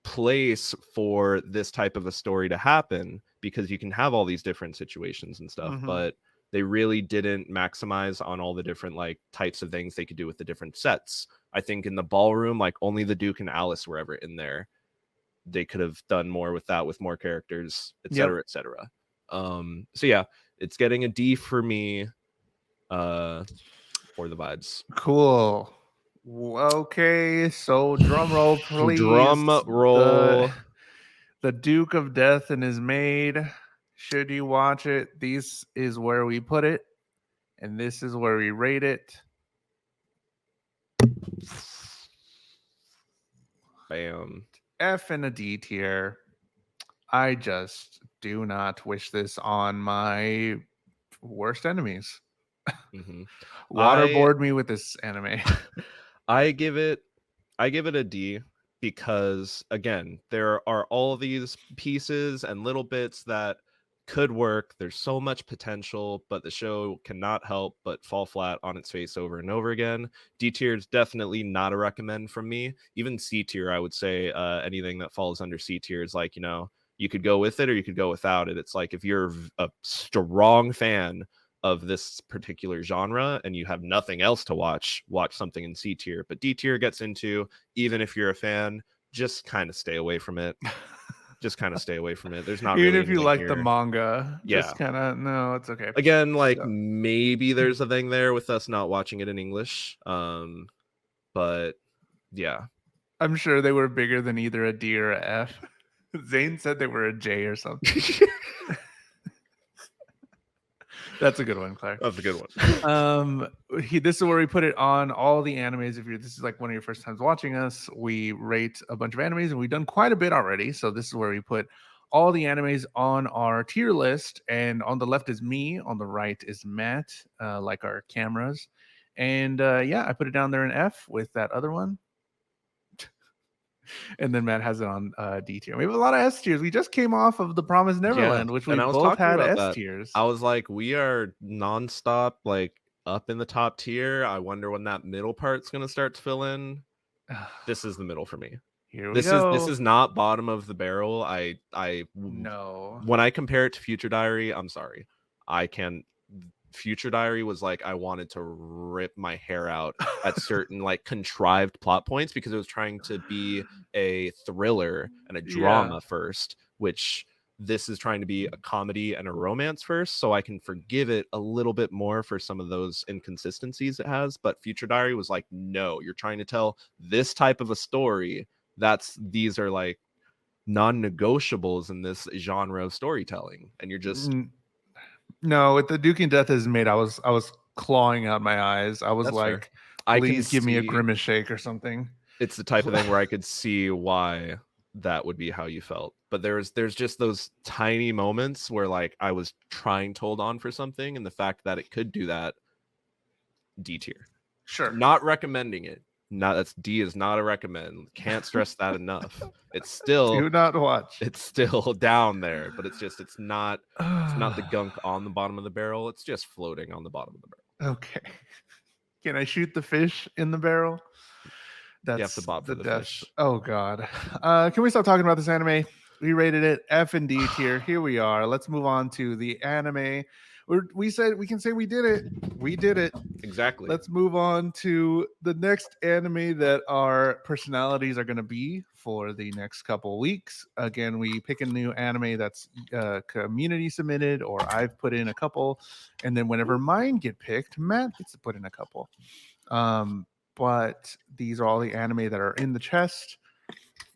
place for this type of a story to happen, because you can have all these different situations and stuff, Mm-hmm. but they really didn't maximize on all the different like types of things they could do with the different sets. I think in the ballroom, like only the Duke and Alice were ever in there. They could have done more with that, with more characters, Yep. etc., etc. So yeah, it's getting a D for me, for the vibes. Cool. Okay, so drum roll, please. Drum roll. The Duke of Death and his Maid. Should you watch it? This is where we put it, and this is where we rate it. Bam. F and a D tier. I just do not wish this on my worst enemies. Mhm. Waterboard me with this anime. I give it a D, because again, there are all these pieces and little bits that could work. There's so much potential, but the show cannot help but fall flat on its face over and over again. D tier is definitely not a recommend from me. Even C tier, I would say, anything that falls under C tier is like, you could go with it or you could go without it. It's like if you're a strong fan of this particular genre and you have nothing else to watch something in C tier. But D tier gets into, even if you're a fan, just kind of stay away from it. Just kind of stay away from it. There's not Even really if you anything like the here. manga, Yeah. just kind of, no, it's okay. Again, like So, maybe there's a thing there with us not watching it in English. But yeah. I'm sure they were bigger than either a D or a F. Zane said they were a J or something. That's a good one, Claire. That's a good one. This is where we put it on all the animes. If this is like one of your first times watching us, we rate a bunch of animes, and we've done quite a bit already. So this is where we put all the animes on our tier list. And on the left is me, on the right is Matt, like our cameras. And yeah, I put it down there in F with that other one. And then Matt has it on D tier. We have a lot of S tiers. We just came off of The Promised Neverland, which we and I was both talking had about S that. tiers. I was like, we are nonstop, like up in the top tier. I wonder when that middle part's gonna start to fill in. This is the middle for me. Here we This go. is not bottom of the barrel. No. When I compare it to Future Diary, I'm sorry. I can Future Diary was like, I wanted to rip my hair out at certain like contrived plot points, because it was trying to be a thriller and a drama first, which this is trying to be a comedy and a romance first. So I can forgive it a little bit more for some of those inconsistencies it has. But Future Diary was like, no, you're trying to tell this type of a story. These are like non-negotiables in this genre of storytelling, and you're just no, with the Duke and Death is Made, I was clawing out my eyes. I was That's fair. like, I can please give me a see- grimace shake or something. It's the type of thing where I could see why that would be how you felt. But there's just those tiny moments where like I was trying to hold on for something, and the fact that it could do that, D tier. Sure. Not recommending it. That's D is not a recommend. Can't stress that enough. It's still Do not watch. It's still down there, but it's not the gunk on the bottom of the barrel. It's just floating on the bottom of the barrel. Okay. Can I shoot the fish in the barrel? That's you have to bob the for the death. fish. Oh God. Can we stop talking about this anime? We rated it F and D tier. Here we are. Let's move on to the anime. We said we can say we did it. We did it. Exactly. Let's move on to the next anime that our personalities are going to be for the next couple weeks. Again, we pick a new anime that's community submitted, or I've put in a couple, and then whenever mine get picked, Matt gets to put in a couple. But these are all the anime that are in the chest.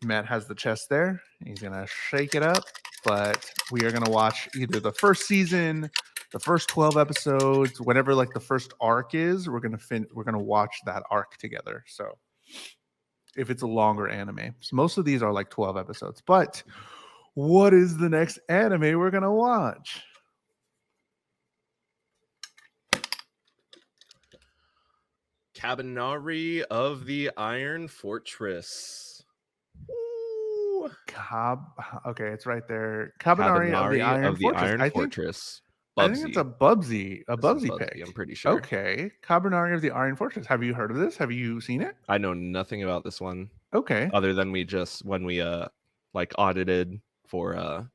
Matt has the chest there. He's gonna shake it up, but we are gonna watch either the first season, the first 12 episodes, whatever like the first arc is. We're gonna watch that arc together. So if it's a longer anime, so most of these are like 12 episodes. But what is the next anime we're gonna watch? Cabinari of the Iron Fortress. No. Okay, it's right there. Cabanari of the Iron Fortress. Iron I think Fortress. it's a Bubsy. This is Bubsy Bubsy, pick. I'm pretty sure. Okay, Cabanari of the Iron Fortress. Have you heard of this? Have you seen it? I know nothing about this one. Okay, Other than when we like audited for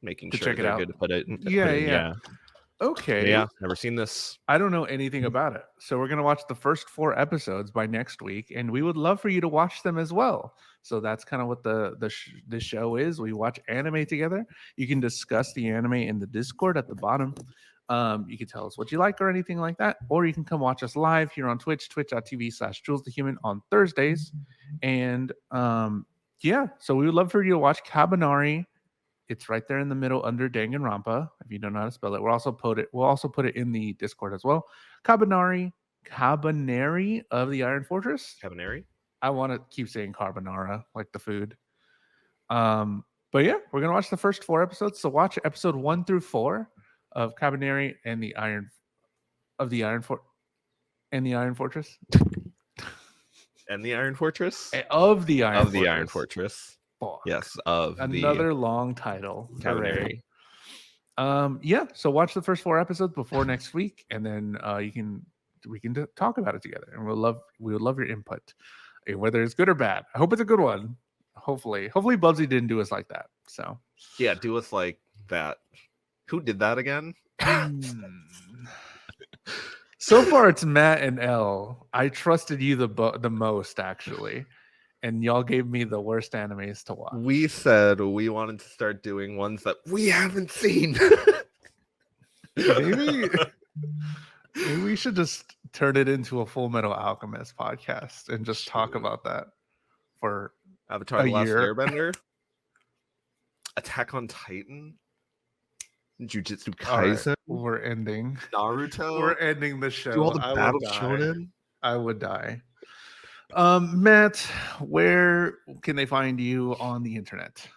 making to sure check it they're out. good to put it Yeah, in. yeah. Yeah. Okay. Yeah, never seen this. I don't know anything about it. So we're going to watch the first 4 episodes by next week, and we would love for you to watch them as well. So that's kind of what the show is. We watch anime together. You can discuss the anime in the Discord at the bottom. You can tell us what you like or anything like that, or you can come watch us live here on Twitch, twitch.tv/JulesTheHuman on Thursdays. And yeah, so we would love for you to watch Cabanari. It's right there in the middle under Danganronpa. If you don't know how to spell it, we'll also put it in the Discord as well. Cabanari of the Iron Fortress. Cabanari? I want to keep saying carbonara, like the food. But yeah, we're gonna watch the first 4 episodes. So watch episode 1 through 4 of Cabanari and the Iron Fortress. And the Iron Fortress? Of the Iron Of Fortress. the Iron Fortress. Fuck. Yes, of Another long title. Cabanari. Yeah, so watch the first 4 episodes before next week, and then we can talk about it together, and we would love your input, whether it's good or bad. I hope it's a good one. Hopefully Bubsy didn't do us like that. So Yeah, do us like that. Who did that again? So far it's Matt and L. I trusted you the most, actually, and y'all gave me the worst animes to watch. We said we wanted to start doing ones that we haven't seen. Maybe we should just turn it into a Full Metal Alchemist podcast and just talk about that for Avatar: a The Last year. Airbender, Attack on Titan, Jujutsu All right, Kaisen, we're ending. Naruto. We're ending the show. Do all the I Battle would die. Shonen. I would die. Matt, where can they find you on the internet?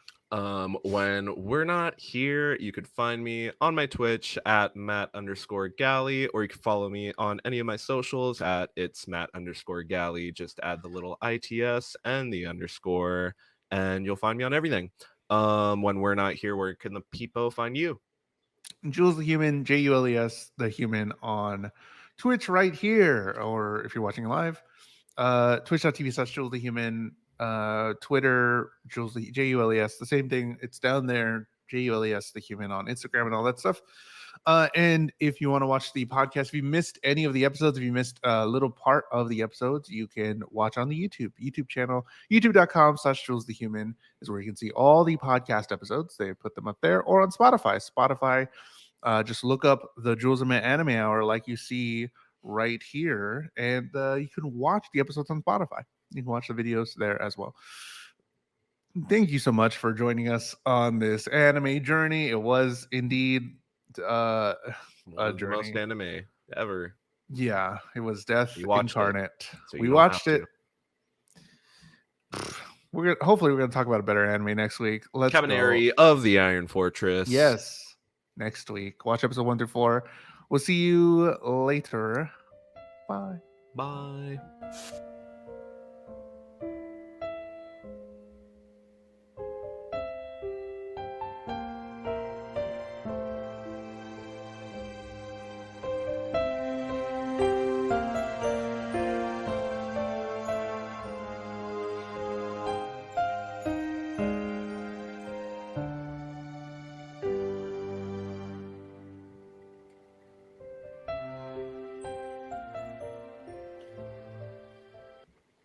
When we're not here, you could find me on my Twitch at Matt_Galley, or you can follow me on any of my socials at it's Matt_Galley. Just add the little ITS and the underscore, and you'll find me on everything. When we're not here, where can the people find you? Jules the Human, JULES the Human on Twitch right here, or if you're watching live, twitch.tv/Jules the Human, Twitter, JULES, the same thing. It's down there, JULES the Human on Instagram and all that stuff. And if you want to watch the podcast, if you missed any of the episodes, if you missed a little part of the episodes, you can watch on the YouTube channel. youtube.com/JulesTheHuman is where you can see all the podcast episodes. They put them up there, or on Spotify. Just look up the Jules and Matt Anime Hour like you see right here, and you can watch the episodes on Spotify. You can watch the videos there as well. Thank you so much for joining us on this anime journey. It was indeed a The journey. most anime ever. Yeah, it was death incarnate. So we watched it. Hopefully we're gonna talk about a better anime next week. Let's Cabanari of the Iron Fortress. Yes, next week. Watch episode 1 through 4. We'll see you later. Bye. Bye.